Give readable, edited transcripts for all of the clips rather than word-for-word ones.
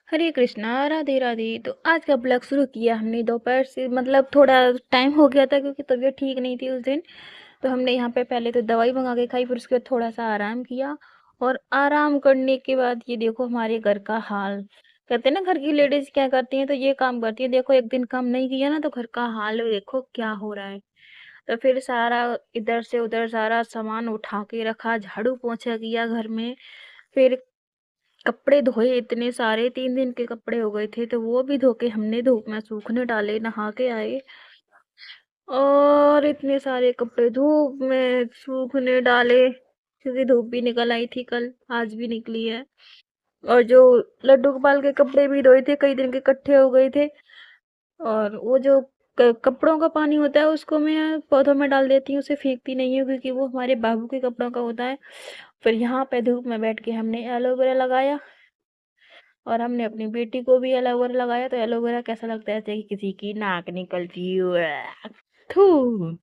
हरे कृष्णा, राधे राधे। तो आज का ब्लॉग शुरू किया हमने दोपहर से, मतलब थोड़ा टाइम हो गया था क्योंकि तबीयत ठीक नहीं थी उस दिन। तो हमने यहाँ पे पहले तो दवाई मंगा के खाई, फिर उसके बाद थोड़ा सा आराम किया। और आराम करने के बाद ये देखो हमारे घर का हाल। कहते हैं ना घर की लेडीज क्या करती हैं, तो ये काम करती है। देखो एक दिन काम नहीं किया ना तो घर का हाल देखो क्या हो रहा है। तो फिर सारा इधर से उधर सारा सामान उठा के रखा, झाड़ू पोछा किया घर में। फिर कपड़े धोए इतने सारे, 3 दिन के कपड़े हो गए थे तो वो भी धो के हमने धूप में सूखने डाले, नहा के आए। और इतने सारे कपड़े धूप में सूखने डाले क्योंकि धूप भी निकल आई थी कल, आज भी निकली है। और जो लड्डू गोपाल के कपड़े भी धोए थे, कई दिन के इकट्ठे हो गए थे। और वो जो कपड़ों का पानी होता है उसको मैं पौधों में डाल देती हूँ, उसे फेंकती नहीं हूँ क्योंकि वो हमारे बाबू के कपड़ों का होता है। फिर यहाँ पे धूप में बैठ के हमने एलोवेरा लगाया। और हमने अपनी बेटी को भी एलोवेरा लगाया। तो एलोवेरा कैसा लगता है, जैसे कि किसी की नाक निकलती है। थू।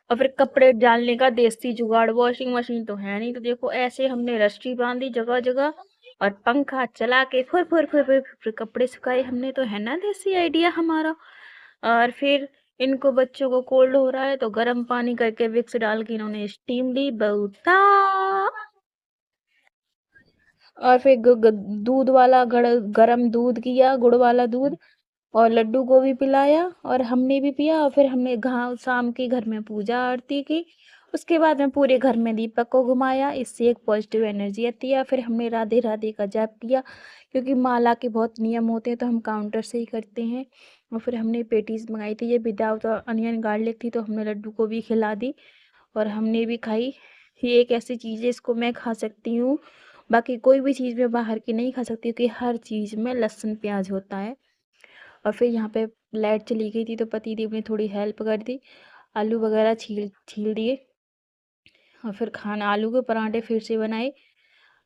और फिर कपड़े डालने का देसी जुगाड़, वॉशिंग मशीन तो है नहीं, तो देखो ऐसे हमने रस्सी बांधी जगह जगह और पंखा चला के फुर फुर फुर फुर फुर कपड़े सुखाए हमने, तो है ना देसी आइडिया हमारा। और फिर इनको बच्चों को कोल्ड हो रहा है तो गर्म पानी करके विक्स डाल के इन्होंने स्टीम ली बहुता। और फिर दूध वाला गरम दूध किया, गुड़ वाला दूध। और लड्डू को भी पिलाया और हमने भी पिया। और फिर हमने गाँव शाम की घर में पूजा आरती की। उसके बाद में पूरे घर में दीपक को घुमाया, इससे एक पॉजिटिव एनर्जी आती है। फिर हमने राधे राधे का जाप किया क्योंकि माला के बहुत नियम होते हैं तो हम काउंटर से ही करते हैं। और फिर हमने पेटीज मंगाई थी, ये विदाउट अनियन गार्लिक थी, तो हमने लड्डू को भी खिला दी और हमने भी खाई। ये एक ऐसी चीज़ है इसको मैं खा सकती हूँ, बाकी कोई भी चीज़ मैं बाहर की नहीं खा सकती क्योंकि हर चीज़ में लहसुन प्याज होता है। और फिर यहाँ पे लाइट चली गई थी तो पति देव ने थोड़ी हेल्प कर दी, आलू वगैरह छील छील दिए। और फिर खाना आलू के पराठे फिर से बनाए।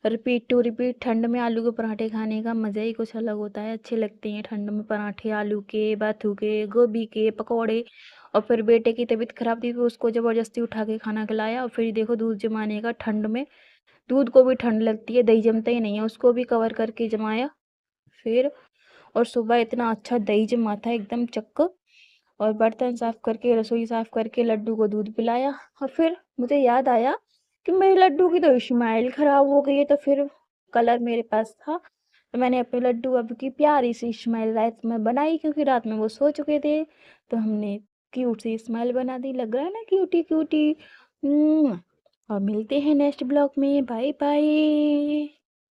रिपीट टू रिपीट, ठंड में आलू के पराठे खाने का मज़ा ही कुछ अलग होता है, अच्छे लगते हैं ठंड में पराठे, आलू के, बथू के, गोभी के पकौड़े। और फिर बेटे की तबीयत खराब थी तो उसको ज़बरदस्ती उठा के खाना खिलाया। और फिर देखो दूध जमाने का, ठंड में दूध को भी ठंड लगती है, दही जमता ही नहीं है, उसको भी कवर करके जमाया। फिर और सुबह इतना अच्छा दही जमा था एकदम चक्क। और बर्तन साफ करके, रसोई साफ करके लड्डू को दूध पिलाया। और फिर मुझे याद आया कि मेरे लड्डू की तो स्माइल खराब हो गई है, तो फिर कलर मेरे पास था तो मैंने अपने लड्डू अब की प्यारी सी स्माइल रात में बनाई क्योंकि रात में वो सो चुके थे। तो हमने क्यूट सी स्माइल बना दी, लग रहा है ना क्यूटी क्यूटी। और मिलते हैं नेक्स्ट ब्लॉग में, बाय बाय।